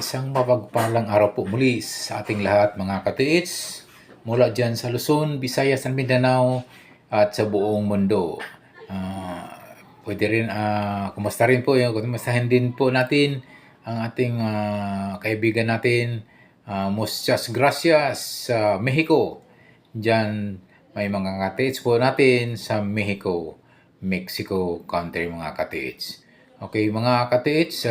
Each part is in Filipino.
Isang mapagpalang araw po muli sa ating lahat mga katiits mula dyan sa Luzon, Visayas at Mindanao at sa buong mundo. Pwede rin, kumusta rin po yun, kumustahin din po natin ang ating kaibigan natin, muchas gracias sa Mexico. Dyan may mga katiits po natin sa Mexico country mga katiits. Okay mga katiits,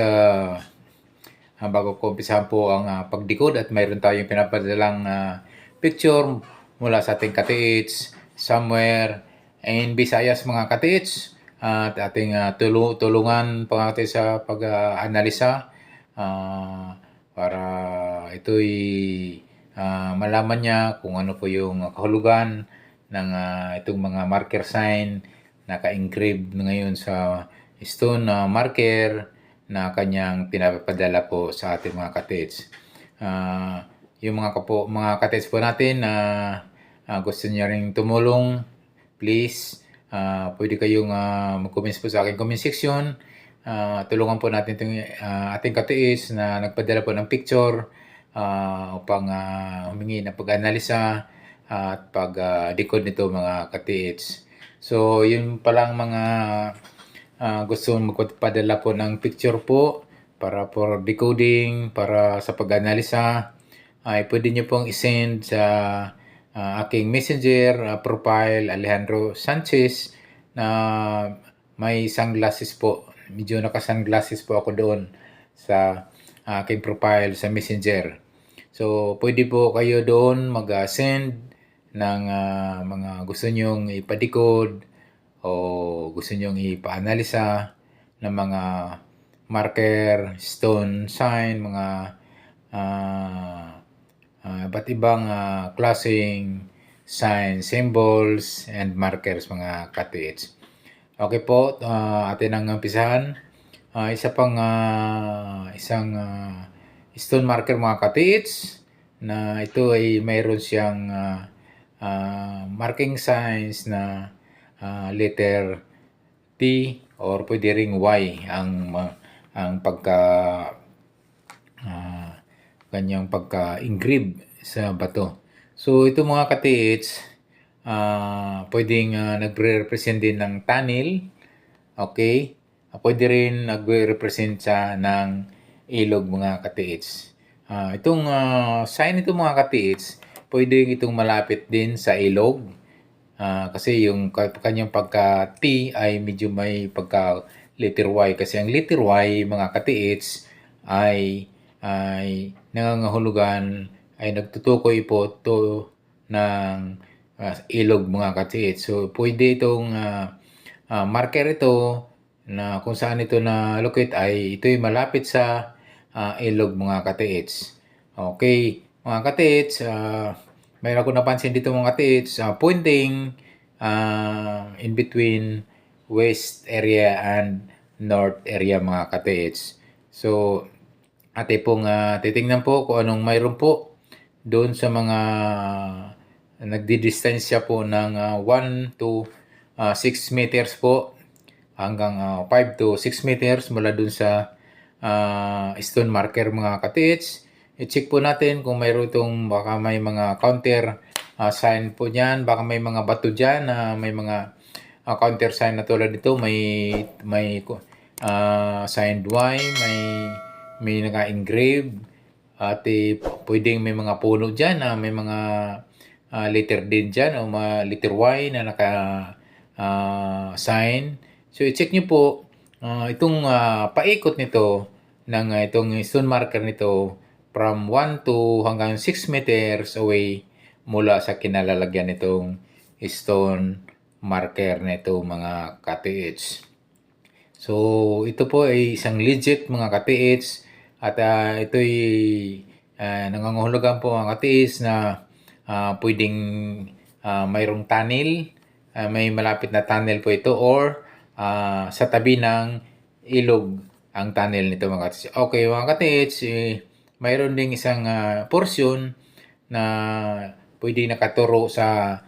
bago ko umpisahan po ang pagdikod at mayroon tayong pinapadalang picture mula sa ating katiits somewhere in Visayas mga katiits at ating tulungan pangati sa pag-analisa para ito'y malaman niya kung ano po yung kahulugan ng itong mga marker sign na ka-engrave ngayon sa stone marker na kanyang pinapadala po sa ating mga katiits. Yung mga katiits po natin na gusto niya ring tumulong, please, pwede kayong mag-comments po sa aking comment section. Tulungan po natin itong ating katiits na nagpadala po ng picture upang humingi ng pag-analisa at pag-decode nito mga katiits. So, yun palang mga gusto magpadala po ng picture po para for decoding, para sa pag-analisa, ay pwede nyo pong isend sa aking messenger profile Alejandro Sanchez na may sunglasses po. Medyo naka-sunglasses po ako doon sa aking profile sa messenger. So, pwede po kayo doon mag-send ng mga gusto nyong ipadecode o gusto nyong ipa-analisa ng mga marker, stone sign, mga iba't ibang klaseng sign, symbols, and markers mga katiits. Okay po, atin ang umpisahan. Isang stone marker mga katiits na ito ay mayroon siyang marking signs na letter T or pwede ring Y ang kanyang pagka-engrave sa bato. So ito mga katiits, pwedeng nagre-represent din ng tunnel, okay? Pwede rin nagre-represent siya ng ilog mga katiits. Itong sign ito mga katiits, pwede itong malapit din sa ilog. Kasi yung kanyang pagka-T ay medyo may pagka-letter Y. Kasi ang letter Y, mga katiits, ay nangangahulugan, ay nagtutukoy po to ng ilog mga katiits. So, pwede itong marker ito na kung saan ito na-locate ay ito'y malapit sa ilog mga katiits. Okay, mga katiits, mayroon ako napansin dito mga katiits, pointing in between west area and north area mga katiits. So, ate pong titingnan po kung anong mayroon po doon sa mga nagdidistansya po ng 1 to 6 meters po hanggang 5 to 6 meters mula doon sa stone marker mga katiits. I-check po natin kung mayroon itong baka may mga counter sign po dyan. Baka may mga bato dyan na may mga counter sign na tulad nito. May signed Y, may naka-engrave. At pwedeng may mga puno dyan na may mga letter din dyan o mga letter Y na naka-sign. So i-check nyo po itong paikot nito ng itong stone marker nito from 1 to hanggang 6 meters away mula sa kinalalagyan nitong stone marker nito mga katiits. So, ito po ay isang legit mga katiits at ito'y nangangahulugan po mga katiits na pwedeng mayroong tunnel, may malapit na tunnel po ito or sa tabi ng ilog ang tunnel nito mga katiits. Okay mga katiits, mayroon ding isang portion na pwede nakaturo sa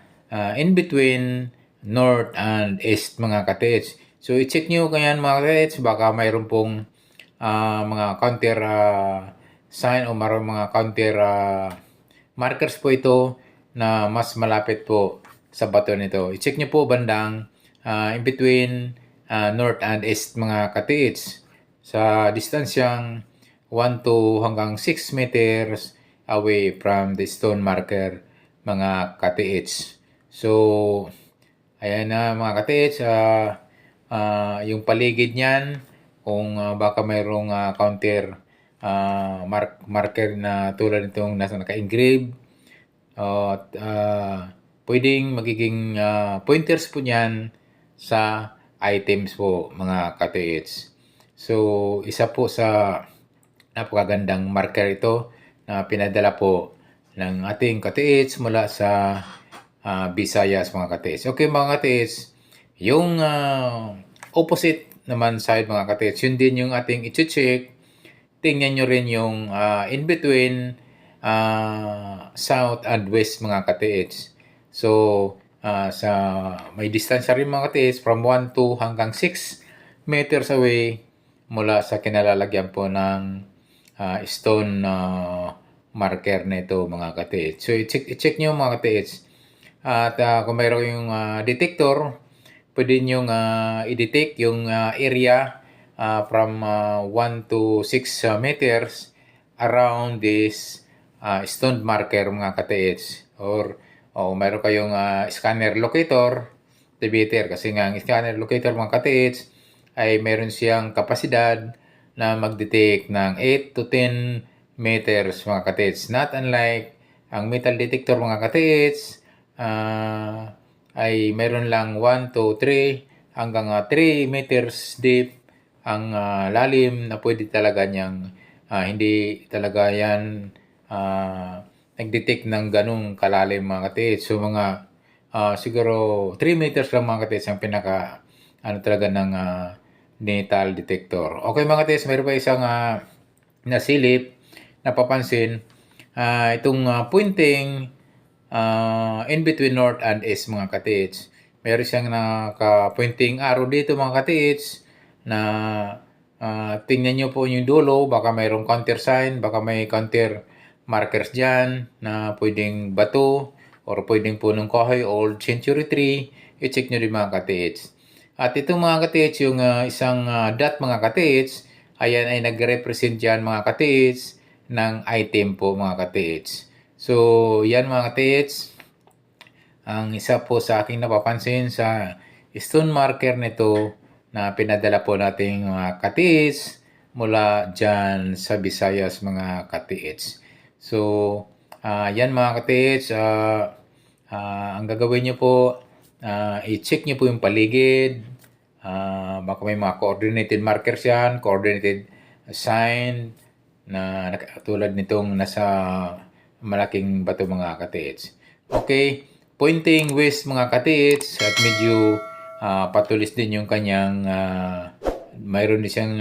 in between north and east mga katiits. So i-check nyo ganyan mga katiits, baka mayroon pong mga counter sign o mga counter markers po ito na mas malapit po sa bato nito. I-check nyo po bandang in between north and east mga katiits sa distansyang 1 to hanggang 6 meters away from the stone marker mga katiits. So, ayan na mga katiits, yung paligid niyan, kung baka mayroong counter marker na tulad nitong nasa naka-engrave, at pwedeng magiging pointers po niyan sa items po mga katiits. So, isa po sa napakagandang marker ito na pinadala po ng ating katiits mula sa Visayas mga katiits. Okay mga katiits, yung opposite naman side mga katiits, yun din yung ating i-check. Tingnan nyo rin yung in between south and west mga katiits. So, sa may distansya rin mga katiits from 1 to hanggang 6 meters away mula sa kinalalagyan po ng stone marker na ito mga katiits. So, i-check nyo mga katiits. At kung mayroon yung detector, pwede nyo i-detect yung area from 1 to 6 meters around this stone marker mga katiits. Or mayroon kayong scanner locator, better kasi nga ang scanner locator mga katiits ay meron siyang kapasidad na mag-detect ng 8 to 10 meters mga katiits. Not unlike ang metal detector mga katiits, ay meron lang 1 to 3 hanggang 3 meters deep ang lalim na pwede talaga niyang hindi talaga yan nag-detect ng ganung kalalim mga katiits. So mga siguro 3 meters lang mga katiits ang pinaka talaga ng metal detector. Okay mga katiits, meron pa isang nasilip, napapansin, itong pointing in between north and east mga katiits. Meron siyang naka-pointing arrow dito mga katiits na tingnan nyo po yung dulo, baka mayroong counter sign, baka may counter markers dyan na pwedeng bato or pwedeng punong kahoy, old century tree. I-check nyo rin mga katiits. At itong mga katiits, yung isang dot mga katiits, ayan ay nag-represent dyan mga katiits ng item po mga katiits. So, yan mga katiits, ang isa po sa aking napapansin sa stone marker nito na pinadala po nating mga katiits mula dyan sa Visayas mga katiits. So, yan mga katiits, ang gagawin nyo po, i-check nyo po yung paligid, baka may mga coordinated markers yan, coordinated sign, na tulad nitong nasa malaking bato mga katiits. Okay, pointing west mga katiits at medyo patulis din yung kanyang mayroon din siyang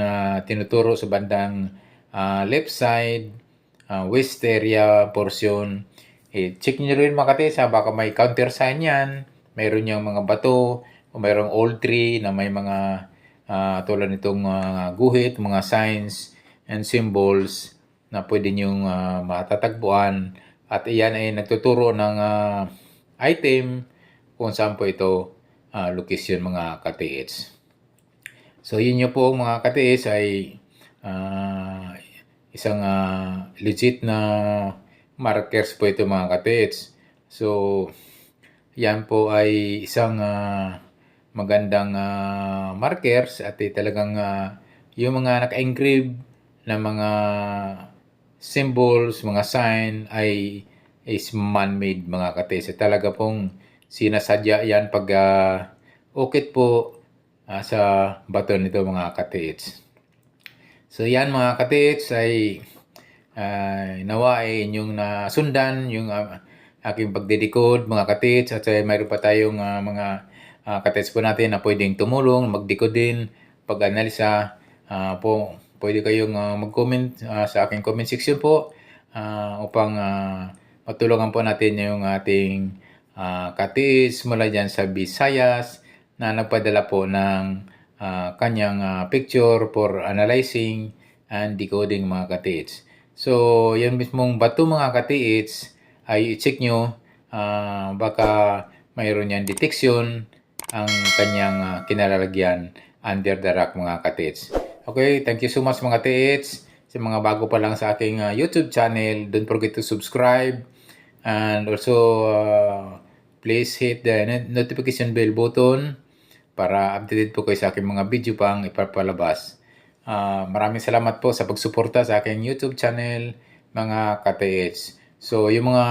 tinuturo sa bandang left side, west area portion. Check nyo rin mga katiits, baka may counter sign yan, mayroon yung mga bato o mayroong old tree na may mga tulad nitong guhit, mga signs and symbols na pwede nyong matatagpuan at iyan ay nagtuturo ng item kung saan po ito location mga katiits. So yun nyo po mga katiits ay isang legit na markers po ito mga katiits. So yan po ay isang magandang markers at talagang yung mga naka-engrave na mga symbols, mga sign ay is man-made mga katiits. Talaga pong sinasadya yan pag ukit po sa bato nito mga katiits. So yan mga katiits ay nawa ay inyong nasundan yung aking pagdedecode mga katiits at mayroon pa tayong mga katiits po natin na pwedeng tumulong, mag-decode din, pag-analisa po. Pwede kayong mag-comment sa aking comment section po upang matulungan po natin yung ating katiits mula dyan sa Visayas na nagpadala po ng kanyang picture for analyzing and decoding mga katiits. So, yan mismong bato mga katiits ay i-check nyo. Baka mayroon yan detection ang kanyang kinalalagyan under the rock mga katiits. Okay, thank you so much mga katiits. Sa mga bago pa lang sa aking YouTube channel, don't forget to subscribe. And also, please hit the notification bell button para updated po kayo sa aking mga video pang ipapalabas. Maraming salamat po sa pagsuporta sa aking YouTube channel, mga ka-TH. So, yung mga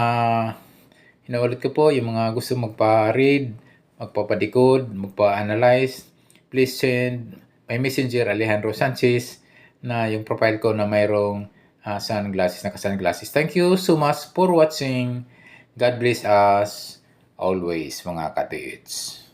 hinaulit ko po, yung mga gusto magpa-read, magpapadikod, magpa-analyze, please send my messenger Alejandro Sanchez na yung profile ko na mayroong sunglasses, naka-sunglasses. Thank you so much for watching. God bless us always, mga ka-TH.